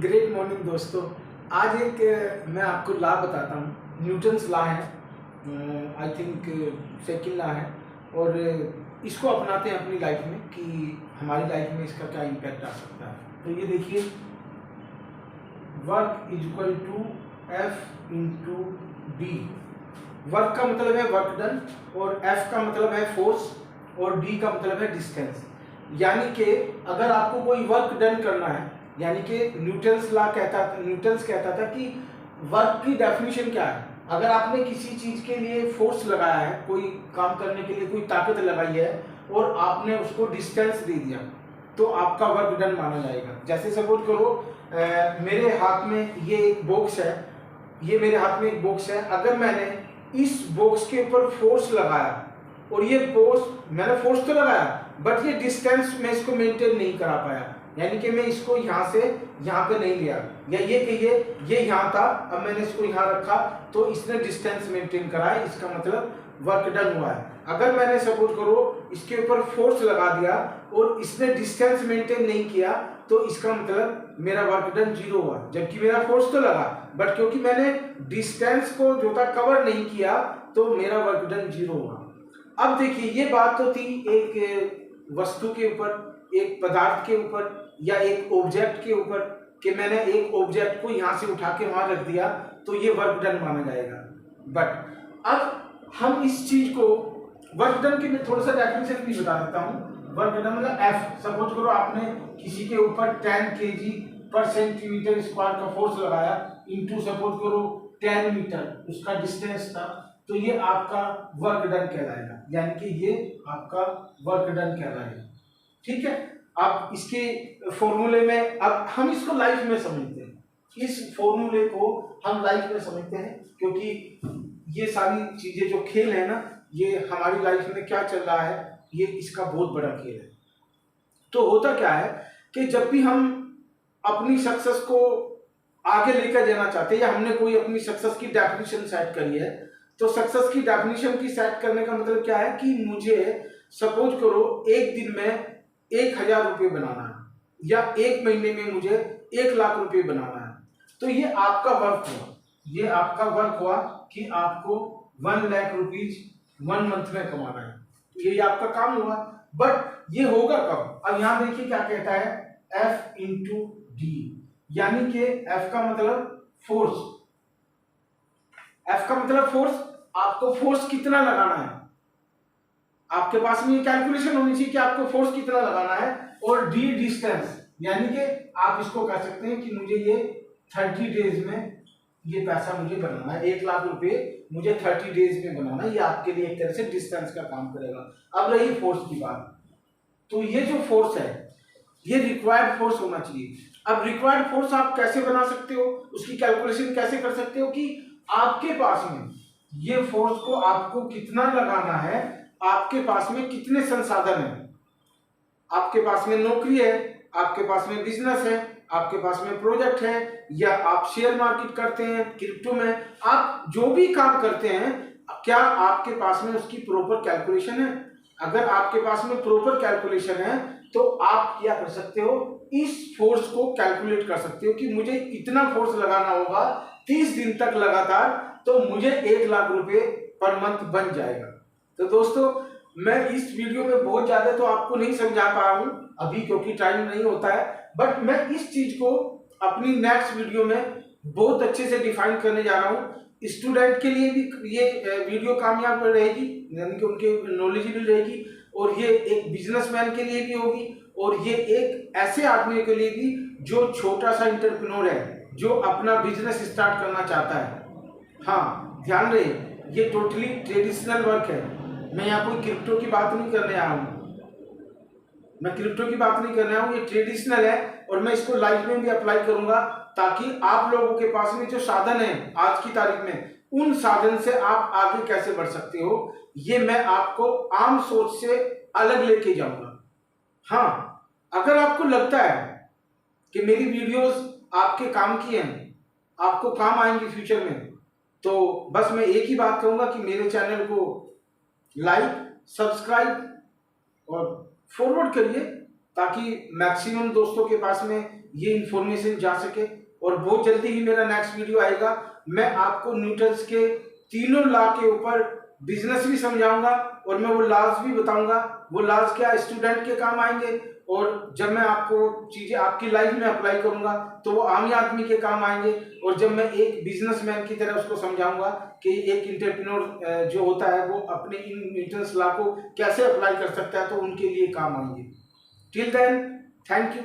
Great morning दोस्तों। आज एक मैं आपको लॉ बताता हूँ। न्यूटन्स लॉ है, आई थिंक सेकंड लॉ है, और इसको अपनाते हैं अपनी लाइफ में कि हमारी लाइफ में इसका क्या इम्पैक्ट आ सकता है। तो ये देखिए, work is equal to F into D. Work का मतलब है वर्क डन, और एफ का मतलब है फोर्स, और डी का मतलब है डिस्टेंस। यानी कि अगर आपको कोई वर्क डन करना है, यानी कि न्यूटन्स कहता था कि वर्क की डेफिनेशन क्या है। अगर आपने किसी चीज के लिए फोर्स लगाया है, कोई काम करने के लिए कोई ताकत लगाई है, और आपने उसको डिस्टेंस दे दिया, तो आपका वर्क डन माना जाएगा। जैसे सपोज करो मेरे हाथ में ये एक बॉक्स है, अगर मैंने इस बॉक्स के ऊपर फोर्स लगाया, और ये मैंने फोर्स तो लगाया, बट ये डिस्टेंस मैं इसको मेंटेन नहीं करा पाया, यानी कि मैं इसको यहाँ से यहाँ पे नहीं लिया, या ये कहिए ये यहाँ था, अब मैंने इसको यहाँ रखा, तो इसने डिस्टेंस मेंटेन करा है, इसका मतलब वर्क डन हुआ है। अगर मैंने सपोज करो इसके ऊपर फोर्स लगा दिया और इसने डिस्टेंस मेंटेन नहीं किया, तो इसका मतलब मेरा वर्क डन 0 हुआ, जबकि मेरा फोर्स तो लगा, बट क्योंकि मैंने डिस्टेंस को जो था कवर नहीं किया, तो मेरा वर्क डन 0 हुआ। अब देखिए, ये बात तो थी एक वस्तु के ऊपर, एक पदार्थ के ऊपर, या एक ऑब्जेक्ट के ऊपर, कि मैंने एक ऑब्जेक्ट को यहाँ से उठा के वहां रख दिया, तो ये वर्क डन माना जाएगा। बट अब हम इस चीज को वर्क डन के मैं थोड़ा सा डेफिनेशन भी बता देता हूँ। वर्क डन मतलब एफ, सपोज करो आपने किसी के ऊपर 10 kg पर सेंटीमीटर स्क्वायर का फोर्स लगाया, इंटू सपोज करो 10 मीटर उसका डिस्टेंस था, तो ये आपका वर्क डन कहलाएगा, यानी कि ये आपका वर्क डन कहलाएगा। ठीक है, अब इसके फॉर्मूले में, अब हम इसको लाइफ में समझते हैं, इस फॉर्मूले को हम लाइफ में समझते हैं, क्योंकि ये सारी चीजें जो खेल है ना, ये हमारी लाइफ में क्या चल रहा है, ये इसका बहुत बड़ा खेल है। तो होता क्या है कि जब भी हम अपनी सक्सेस को आगे लेकर जाना चाहते हैं, या हमने कोई अपनी सक्सेस की डेफिनेशन सेट करी है, तो सक्सेस की डेफिनेशन की सेट करने का मतलब क्या है कि मुझे सपोज करो एक दिन में 1000 रुपये बनाना है, या एक महीने में मुझे 1 लाख रुपये बनाना है, तो ये आपका वर्क हुआ, कि आपको 1 लाख रुपीज 1 मंथ में कमाना है, तो ये आपका काम हुआ। बट ये होगा कब? अब यहां देखिए क्या कहता है, F इंटू डी, यानी कि F का मतलब फोर्स, आपको फोर्स कितना लगाना है, आपके पास में ये कैलकुलेशन होनी चाहिए कि आपको फोर्स कितना लगाना है, और डी डिस्टेंस, यानी कि आप इसको कह सकते हैं कि मुझे ये 30 डेज में ये पैसा मुझे बनाना है, 1 लाख रुपए मुझे 30 डेज में बनाना है, ये आपके लिए एक तरह से डिस्टेंस का काम करेगा। अब रही फोर्स की बात, तो ये जो फोर्स है ये रिक्वायर्ड फोर्स होना चाहिए। अब रिक्वायर्ड फोर्स आप कैसे बना सकते हो, उसकी कैलकुलेशन कैसे कर सकते हो कि आपके पास में ये फोर्स को आपको कितना लगाना है, आपके पास में कितने संसाधन हैं, आपके पास में नौकरी है, आपके पास में बिजनेस है, आपके पास में प्रोजेक्ट है, या आप शेयर मार्केट करते हैं, क्रिप्टो में, आप जो भी काम करते हैं, क्या आपके पास में उसकी प्रॉपर कैलकुलेशन है? अगर आपके पास में प्रॉपर कैलकुलेशन है, तो आप क्या कर सकते हो, इस फोर्स को कैलकुलेट कर सकते हो कि मुझे इतना फोर्स लगाना होगा 30 दिन तक लगातार, तो मुझे 1 लाख रुपए पर मंथ बन जाएगा। तो दोस्तों, मैं इस वीडियो में बहुत ज्यादा तो आपको नहीं समझा पा रहा हूं अभी, क्योंकि टाइम नहीं होता है, बट मैं इस चीज को अपनी नेक्स्ट वीडियो में बहुत अच्छे से डिफाइन करने जा रहा हूं। स्टूडेंट के लिए भी ये वीडियो कामयाब रहेगी, यानी कि उनके नॉलेजेबल रहेगी, और ये एक बिजनेसमैन के लिए भी होगी, और ये एक ऐसे आदमी के लिए भी जो छोटा सा एंटरप्रेन्योर है, जो अपना बिजनेस स्टार्ट करना चाहता है। हाँ, ध्यान रहे, ये टोटली ट्रेडिशनल वर्क है, मैं यहाँ कोई क्रिप्टो की बात नहीं करने आया हूँ, ये ट्रेडिशनल है, और मैं इसको लाइफ में भी अप्लाई करूंगा, ताकि आप लोगों के पास में जो साधन है आज की तारीख में, उन साधन से आप आगे कैसे बढ़ सकते हो, ये मैं आपको आम सोच से अलग लेके जाऊंगा। हाँ, अगर आपको लगता है कि मेरी वीडियोस आपके काम की हैं, आपको काम आएंगी फ्यूचर में, तो बस मैं एक ही बात कहूंगा कि मेरे चैनल को लाइक, सब्सक्राइब और फॉरवर्ड करिए, ताकि मैक्सिमम दोस्तों के पास में ये इंफॉर्मेशन जा सके। और बहुत जल्दी ही मेरा नेक्स्ट वीडियो आएगा, मैं आपको न्यूटन्स के तीनों लॉ के ऊपर बिजनेस भी समझाऊंगा और मैं वो लॉज भी बताऊंगा, वो लॉज क्या स्टूडेंट के काम आएंगे, और जब मैं आपको चीजें आपकी लाइफ में अप्लाई करूंगा तो वो आम आदमी के काम आएंगे। और जब मैं एक बिजनेसमैन की तरह उसको समझाऊंगा कि एक एंटरप्रेन्योर जो होता है वो अपने इन न्यूटन्स लॉ को कैसे अप्लाई कर सकता है, तो उनके लिए काम आएंगे। Till then, thank you.